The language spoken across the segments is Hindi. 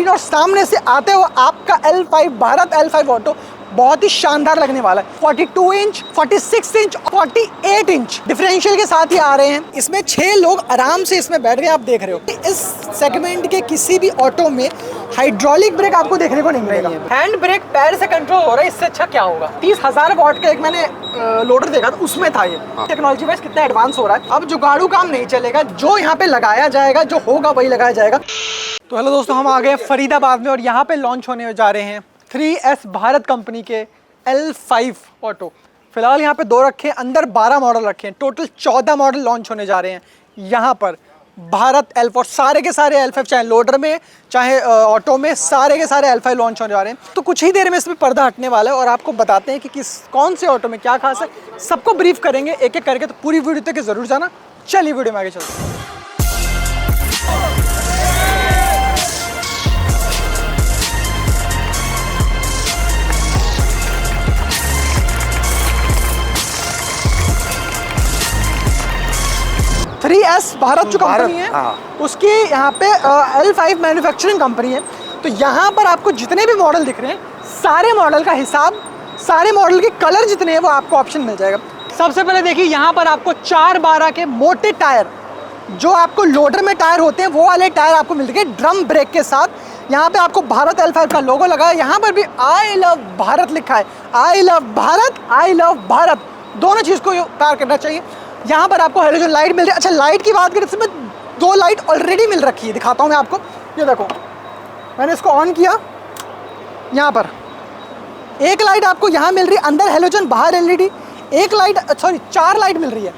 बेहतरीन और सामने से आते हुए आपका L5 भारत L5 ऑटो बहुत ही शानदार लगने वाला है। 42 इंच, 46 इंच, 48 इंच डिफरेंशियल के साथ ही आ रहे हैं। इसमें 6 लोग आराम से इसमें बैठ गए। आप देख रहे हो इस सेगमेंट के किसी भी ऑटो में हाइड्रोलिक ब्रेक आपको देखने को नहीं मिलेगा। हैंड ब्रेक पैर से कंट्रोल हो रहा है, इससे अच्छा क्या होगा। 30,000 वॉट का एक मैंने लोडर देखा था, उसमें था ये। टेक्नोलॉजी वाइज कितना एडवांस हो रहा है। अब जुगाड़ू काम नहीं चलेगा, जो यहाँ पे लगाया जाएगा, जो होगा वही लगाया जाएगा। तो हेलो दोस्तों, हम आ गए फरीदाबाद में और यहाँ पे लॉन्च होने जा रहे हैं 3S भारत कंपनी के L5 ऑटो। फिलहाल यहाँ पे 2 रखे हैं, अंदर 12 मॉडल रखे हैं, टोटल 14 मॉडल लॉन्च होने जा रहे हैं यहाँ पर भारत L5। सारे के सारे L5, चाहे लोडर में चाहे ऑटो में, सारे के सारे L5 लॉन्च होने जा रहे हैं। तो कुछ ही देर में इसमें पर्दा हटने वाला है और आपको बताते हैं कि कौन से ऑटो में क्या खास है, सबको ब्रीफ करेंगे एक एक करके। तो पूरी वीडियो तक जरूर जाना। चलिए वीडियो में आगे चलते हैं। 3S भारत जो कंपनी है, उसकी यहाँ पे L5 मैन्युफैक्चरिंग कंपनी है। तो यहाँ पर आपको जितने भी मॉडल दिख रहे हैं, सारे मॉडल का हिसाब, सारे मॉडल के कलर जितने हैं वो आपको ऑप्शन मिल जाएगा। सबसे पहले देखिए, यहाँ पर आपको 4/12 के मोटे टायर, जो आपको लोडर में टायर होते हैं वो वाले टायर आपको मिल गए ड्रम ब्रेक के साथ। यहाँ पे आपको भारत L5 का लोगो लगा है। यहाँ पर भी आई लव भारत लिखा है। I love Bharat, I love Bharat, दोनों चीज़ को प्यार करना चाहिए। यहाँ पर आपको हेलोजन लाइट मिल रही है। अच्छा, लाइट की बात करें तो इसमें 2 लाइट ऑलरेडी मिल रखी है, दिखाता हूँ मैं आपको। ये देखो, मैंने इसको ऑन किया, यहाँ पर एक लाइट आपको यहाँ मिल रही है, अंदर हेलोजन बाहर LED। एक लाइट, सॉरी 4 लाइट मिल रही है।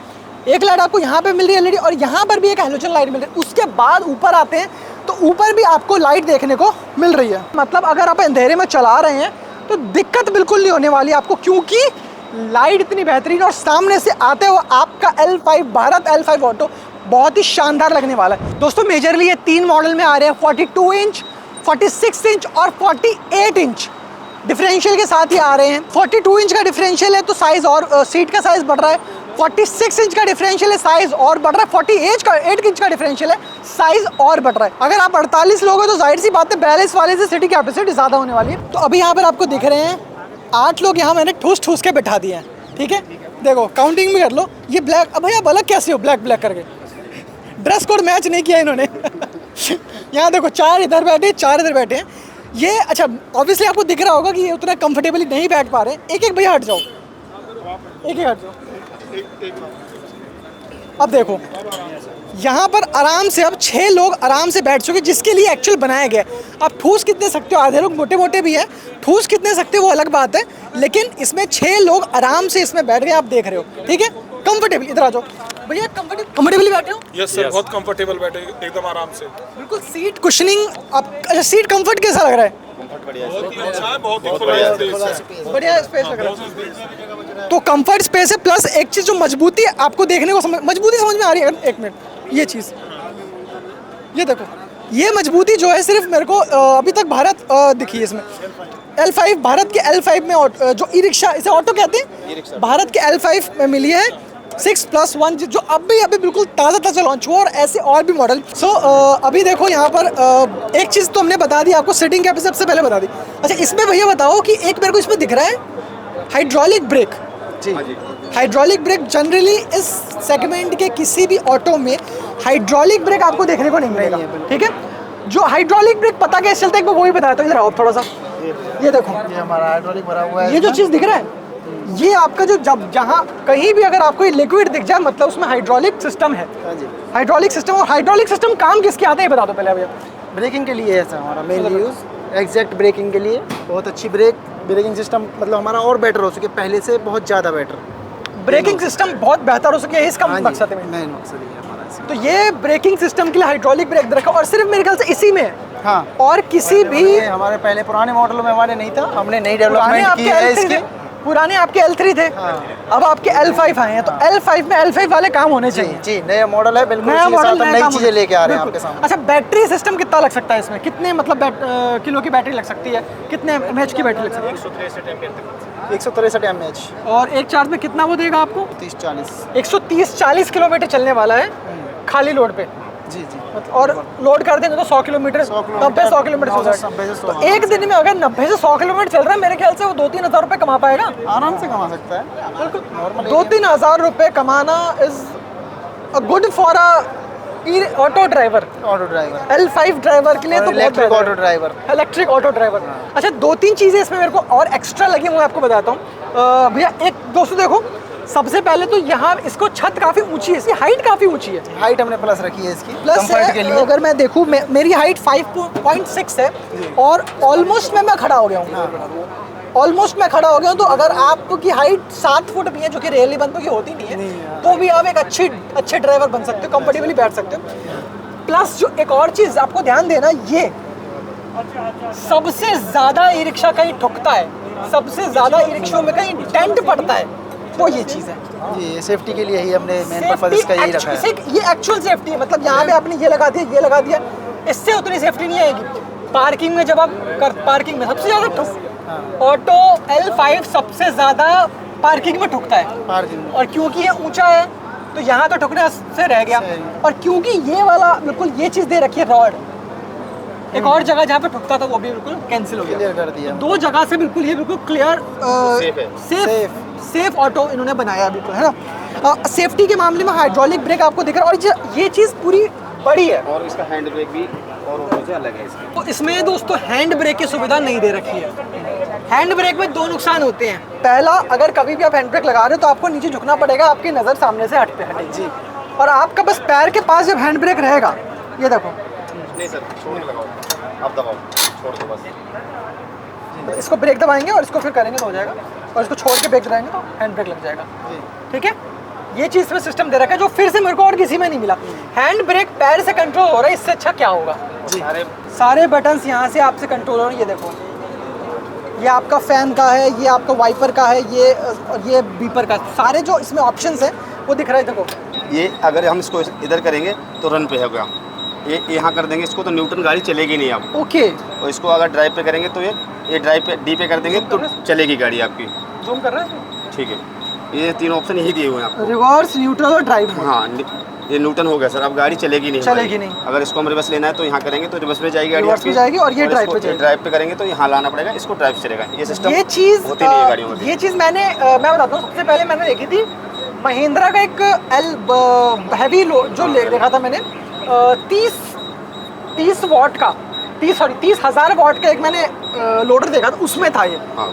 एक लाइट आपको यहाँ पे मिल रही है LED और यहाँ पर भी एक हेलोजन लाइट मिल रही है। उसके बाद ऊपर आते हैं तो ऊपर भी आपको लाइट देखने को मिल रही है। मतलब अगर आप अंधेरे में चला रहे हैं तो दिक्कत बिल्कुल नहीं होने वाली आपको, क्योंकि लाइट इतनी बेहतरीन और सामने से आते हुए आपका L5 भारत L5 ऑटो बहुत ही शानदार लगने वाला है। दोस्तों मेजरली ये 3 मॉडल में आ रहे हैं, 42 इंच, 46 इंच और 48 इंच डिफरेंशियल के साथ ही आ रहे हैं। 42 इंच का डिफरेंशियल है तो साइज और सीट का साइज बढ़ रहा है। 46 इंच का डिफरेंशियल है, साइज और बढ़ रहा है। 48 इंच का डिफरेंशियल है, साइज और बढ़ रहा है। अगर आप 48 लोग हो तो जाहिर सी बात है 42 वाले से सीटिंग कैपेसिटी ज़्यादा होने वाली है। तो अभी यहाँ पर आपको दिख रहे हैं 8 लोग, यहाँ मैंने ठूस ठूस के बैठा दिए हैं। ठीक है, देखो काउंटिंग भी कर लो। ये ब्लैक, अब भैया अलग कैसे हो ब्लैक ब्लैक करके, ड्रेस कोड मैच नहीं किया इन्होंने। यहाँ देखो 4 इधर बैठे, 4 इधर बैठे हैं। ये अच्छा, ऑब्वियसली आपको दिख रहा होगा कि ये उतना कंफर्टेबली नहीं बैठ पा रहे। एक एक भैया हट जाओ, एक एक हट जाओ। अब देखो यहाँ पर आराम से अब 6 लोग आराम से बैठ चुके, जिसके लिए एक्चुअल बनाया गया। आप ठूस कितने सकते हो, आधे लोग मोटे मोटे भी हैं, ठूस कितने सकते हो वो अलग बात है, लेकिन इसमें 6 लोग आराम से इसमें बैठ गए। आप देख रहे हो, ठीक है, कंफर्टेबली। इधर आ जाओ भैया, कंफर्टेबली बैठे हो? यस सर, बहुत कंफर्टेबल बैठे, एकदम आराम से, बिल्कुल। सीट कुशनिंग, अब अच्छा सीट कंफर्ट कैसा लग रहा है? बहुत ही अच्छा है, बहुत ही बढ़िया स्पेस लग रहा है। तो कंफर्ट स्पेस है, प्लस एक चीज़ जो मजबूती है आपको देखने को मजबूती समझ में आ रही है। एक मिनट, ये चीज़, ये देखो, ये मजबूती जो है सिर्फ मेरे को अभी तक भारत दिखी है इसमें। L5 भारत के L5 में जो ई रिक्शा, इसे ऑटो कहते हैं, भारत के L5 में मिली है 6+1, जो अभी बिल्कुल ताज़ा लॉन्च हुआ, और ऐसे और भी मॉडल। अभी देखो यहाँ पर एक चीज़ तो हमने बता दी आपको, सीटिंग कैपेसिटी सबसे पहले बता दी। अच्छा, इसमें भैया बताओ कि एक मेरे को इसमें दिख रहा है हाइड्रोलिक ब्रेक। जी, हाइड्रोलिक ब्रेक जनरली इस सेगमेंट के किसी भी ऑटो में हाइड्रोलिक ब्रेक आपको देखने को नहीं मिलेगा। ठीक है, जो हाइड्रोलिक ब्रेक पता कैसे चलता है वो भी बताया। तो इधर आओ थोड़ा सा, ये देखो, ये हमारा हाइड्रोलिक भरा हुआ है। ये जो चीज़ दिख रहा है, ये आपका जो जहाँ कहीं भी अगर आपको ये लिक्विड दिख जाए, मतलब उसमें हाइड्रोलिक सिस्टम है। हाइड्रोलिक सिस्टम, और हाइड्रोलिक सिस्टम काम किसके आते हैं बता दो पहले भैया। ब्रेकिंग के लिए है सर, हमारा मेन यूज़ एग्जैक्ट ब्रेकिंग के लिए। बहुत अच्छी ब्रेकिंग सिस्टम, मतलब हमारा और बेटर हो सके, पहले से बहुत ज़्यादा बेटर ब्रेकिंग सिस्टम बहुत बेहतर हो सके, इसका मकसद है, मेन मकसद है हमारा। तो ये ब्रेकिंग सिस्टम के लिए हाइड्रोलिक ब्रेक रखा, और सिर्फ मेरे ख्याल से इसी में है। हाँ, और किसी भी हमारे पहले पुराने मॉडल में हमारे नहीं था, हमने नई डेवलपमेंट की है इसके। पुराने आपके L3 थे, अब आपके L5 आए हैं, तो L5 में L5 वाले काम होने चाहिए। जी, नया मॉडल है, बिल्कुल नया मॉडल, नई चीज़ें लेके आ रहे हैं आपके सामने। अच्छा, बैटरी सिस्टम कितना लग सकता है इसमें? कितने मतलब किलो की बैटरी लग सकती है? कितने mAh की बैटरी लग सकती है? 163 mAh। और एक चार्ज में कितना वो देगा आपको? 30-40 130-40 किलोमीटर चलने वाला है खाली लोड पे। जी जी। और लोड कर देंगे तो 100 किलोमीटर 90-100 किलोमीटर चल रहा है। तो एक दिन में अगर 90 से 100 किलोमीटर चल रहा है, मेरे ख्याल से वो 2-3 हज़ार रुपये कमा पाएगा आराम से कमा सकता है। बिल्कुल 2-3 हज़ार रुपये कमाना is good for a auto driver. Auto driver, L5 driver के लिए तो बहुत electric auto driver. Electric auto driver. अच्छा, 2-3 चीज़ें इसमें मेरे को और एक्स्ट्रा लगी, वो मैं आपको बताता हूँ। भैया एक दोस्तों देखो, सबसे पहले तो यहाँ इसको छत काफ़ी ऊंची है, इसकी हाइट काफ़ी ऊंची है। हाइट हमने प्लस रखी है इसकी प्लस कंफर्ट के लिए। अगर मैं देखूँ, मेरी हाइट 5.6 है और ऑलमोस्ट मैं खड़ा हो गया हूँ। ऑलमोस्ट मैं खड़ा हो गया हूँ। तो अगर आपकी हाइट 7 फुट भी है, जो कि रियली बंदों की होती नहीं है, तो भी आप एक अच्छे ड्राइवर बन सकते हो, कंफर्टेबली बैठ सकते हो। प्लस जो एक और चीज़ आपको ध्यान देना, ये सबसे ज़्यादा ई रिक्शा कहीं ठुकता है, सबसे ज़्यादा ई रिक्शों में कहीं डेंट पड़ता है, वो ये चीज़ है जी। सेफ्टी के लिए ही हमने मेन पर्पस इसका यही रखा है। ये एक्चुअल सेफ्टी है। मतलब यहाँ पे आपने ये लगा दिया, ये लगा दिया, इससे उतनी सेफ्टी नहीं आएगी। पार्किंग में जब आप पार्किंग में सबसे ज़्यादा ऑटो L5 सबसे ज़्यादा पार्किंग में ठुकता है। पार्किंग और क्योंकि ये ऊंचा है तो यहाँ तो ठुकने से रह गया। और क्योंकि ये वाला बिल्कुल ये चीज़ दे रखी है रॉड, एक और जगह जहाँ पे ठुकता था वो भी बिल्कुल कैंसिल हो गया, क्लियर कर दिया। 2 जगह से बिल्कुल ये बिल्कुल क्लियर सेफ ऑटो इन्होंने बनाया बिल्कुल, है ना। सेफ्टी के मामले में हाइड्रोलिक ब्रेक आपको दिख रहा है, और ये चीज़ पूरी बड़ी है। और इसका हैंड ब्रेक भी और ऑटो से अलग है इसका। तो इसमें दोस्तों हैंड ब्रेक की सुविधा नहीं दे रखी है। हैंड ब्रेक में 2 नुकसान होते हैं। पहला, अगर कभी भी आप हैंड ब्रेक लगा रहे हो तो आपको नीचे झुकना पड़ेगा, आपकी नज़र सामने से हट पे हटेगी जी। और आपका बस पैर के पास जब हैंड ब्रेक रहेगा, ये देखो, नहीं सर, छोड़ के लगाओ, आप दबाओ, छोड़ दो बस। इसको ब्रेक दबाएंगे और इसको फिर करेंगे तो हो जाएगा, और इसको छोड़ के ब्रेक दबाएंगे तो हैंड ब्रेक लग जाएगा। ठीक है, ये चीज़ में सिस्टम दे रखा है जो फिर से मेरे को और किसी में नहीं मिला। हैंड ब्रेक पैर से कंट्रोल हो रहा है, इससे अच्छा क्या होगा जी। सारे बटन्स यहाँ से आपसे कंट्रोल हो रहे हैं। ये देखो, ये आपका फ़ैन का है, ये आपका वाइपर का है, ये बीपर का, सारे जो इसमें ऑप्शंस हैं वो दिख रहा है। देखो, ये अगर हम इसको इधर करेंगे तो रन पे होगा, ये यहाँ कर देंगे इसको तो न्यूटन गाड़ी चलेगी नहीं आप। ओके, और इसको अगर ड्राइव पे करेंगे तो ये ड्राइव पे डी पे कर देंगे तो चलेगी गाड़ी आपकी। जूम कर रहा है। ठीक है, ये 3 ऑप्शन यही दिए हुए हैं आपको, रिवर्स, न्यूट्रल और ड्राइव। हाँ, ये न्यूटन हो गया सर, अब गाड़ी चलेगी नहीं। चलेगी नहीं। अगर इसको हम रिवर्स लेना है तो यहाँ करेंगे तो रिवर्स में जाएगी गाड़ी, रिवर्स में जाएगी, और ये ड्राइव पे जाएगी। ड्राइव पे करेंगे तो यहाँ लाना पड़ेगा, इसको ड्राइव से चलेगा। ये सिस्टम ये चीज़ होती नहीं है गाड़ियों में। ये चीज़ मैं बताता हूँ, सबसे पहले मैंने देखी थी महिंद्रा का एक हैवी जो देखा था मैंने, 30 वॉट का 30,000 वॉट का एक मैंने लोडर देखा था, उसमें था ये। हाँ।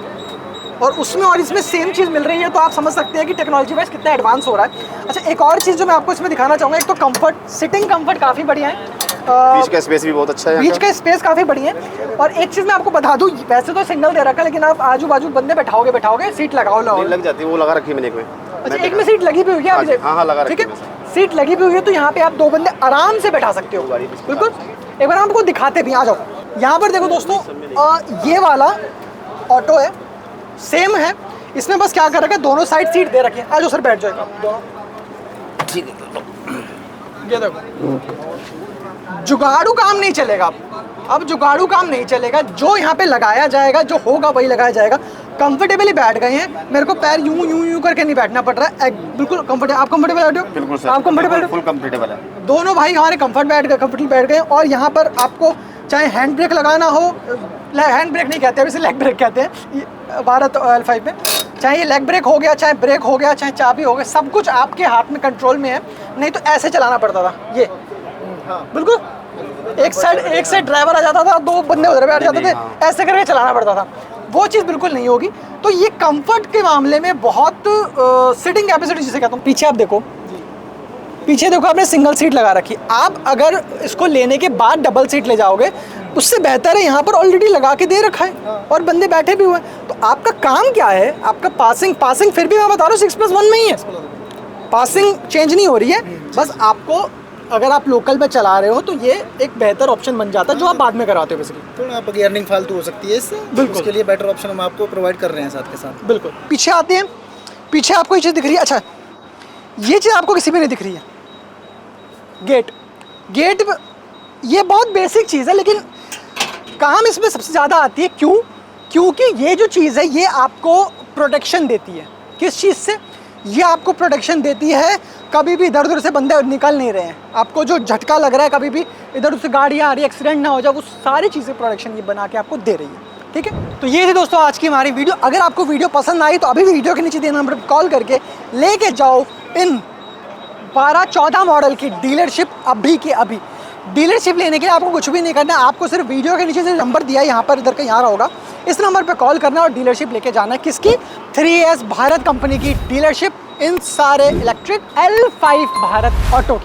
और उसमें और इसमें सेम चीज़ मिल रही है, तो आप समझ सकते हैं कि टेक्नोलॉजी वाइज कितना एडवांस हो रहा है। अच्छा, एक और चीज़ जो मैं आपको इसमें दिखाना चाहूँगा, एक तो कंफर्ट, सिटिंग कंफर्ट काफ़ी बढ़िया है, बीच का स्पेस भी बहुत अच्छा है, बीच का स्पेस काफ़ी बढ़िया है। और एक चीज़ मैं आपको बता दूँ, वैसे तो सिंगल दे रखा है, लेकिन आप आजू बाजू बंदे बैठाओगे, सीट लगाओ लग जाती है, वो लगा रखी है मैंने एक में। अच्छा, एक में सीट लगी भी हुई है। हाँ, लगा रखी है, सीट लगी भी हुई है, तो यहाँ पे आप 2 बंदे आराम से बैठा सकते हो बिल्कुल। एक बार आपको दिखाते भी, आ जाओ यहाँ पर देखो दोस्तों, ये वाला ऑटो है, सेम है। इसमें बस क्या कर रखा है, दोनों साइड सीट दे रखे हैं। आ जाओ सर, बैठ जाएगा दोनों। ये देखो, जुगाड़ू काम नहीं चलेगा अब जुगाड़ू काम नहीं चलेगा, जो यहाँ पे लगाया जाएगा, जो होगा वही लगाया जाएगा। कंफर्टेबली बैठ गए हैं, मेरे को पैर यूं करके नहीं बैठना पड़ रहा है, बिल्कुल कंफर्टेबल। आप कंफर्टेबल बैठे हो? बिल्कुल सर, आप कंफर्टेबल? फुल कंफर्टेबल है। दोनों भाई हमारे कंफर्टेबल बैठ गए। और यहाँ पर आपको चाहे हैंड ब्रेक लगाना हो, हैंड ब्रेक नहीं कहते, वैसे लेग ब्रेक कहते हैं भारत L5 में, चाहे ये लेग ब्रेक हो गया, चाहे ब्रेक हो गया, चाहे चाबी हो गया, सब कुछ आपके हाथ में कंट्रोल में है। नहीं तो ऐसे चलाना पड़ता था, ये बिल्कुल एक साइड ड्राइवर आ जाता था, 2 बंदे उधर बैठ जाते थे, ऐसे करके चलाना पड़ता था। वो चीज़ बिल्कुल नहीं होगी। तो ये कंफर्ट के मामले में बहुत सिटिंग कैपेसिटी जिसे कहता हूँ। पीछे आप देखो, पीछे देखो, आपने सिंगल सीट लगा रखी। आप अगर इसको लेने के बाद डबल सीट ले जाओगे, उससे बेहतर है यहाँ पर ऑलरेडी लगा के दे रखा है और बंदे बैठे भी हुए हैं। तो आपका काम क्या है, आपका पासिंग फिर भी मैं बता रहा हूँ 6+1 में ही है, पासिंग चेंज नहीं हो रही है। बस आपको अगर आप लोकल पे चला रहे हो तो ये एक बेहतर ऑप्शन बन जाता है, जो आप बाद में कराते हो बेसिकली। थोड़ा आपकी अर्निंग फालतू हो सकती है इससे, बिल्कुल। उसके लिए बेटर ऑप्शन हम आपको प्रोवाइड कर रहे हैं साथ के साथ। बिल्कुल। पीछे आते हैं, पीछे आपको ये चीज़ दिख रही है। अच्छा, ये चीज़ आपको किसी में नहीं दिख रही है, गेट ये बहुत बेसिक चीज़ है, लेकिन काम इसमें सबसे ज़्यादा आती है। क्योंकि ये जो चीज़ है, ये आपको प्रोटेक्शन देती है। किस चीज़ से? ये आपको प्रोटेक्शन देती है, कभी भी इधर उधर से बंदे निकल नहीं रहे हैं, आपको जो झटका लग रहा है कभी भी इधर उधर से गाड़ी आ रही है, एक्सीडेंट ना हो जाए, वो सारी चीज़ें प्रोटेक्शन ये बना के आपको दे रही है। ठीक है, तो ये थी दोस्तों आज की हमारी वीडियो। अगर आपको वीडियो पसंद आई तो अभी वीडियो के नीचे दिए नंबर पर कॉल करके लेके जाओ इन 12-14 मॉडल की डीलरशिप अभी के अभी। डीलरशिप लेने के लिए आपको कुछ भी नहीं करना है, आपको सिर्फ वीडियो के नीचे से नंबर दिया है यहाँ पर, इधर कहीं आ रहा होगा, इस नंबर पे कॉल करना और डीलरशिप लेके जाना है। किसकी? 3S भारत कंपनी की डीलरशिप इन सारे इलेक्ट्रिक L5 भारत ऑटो की।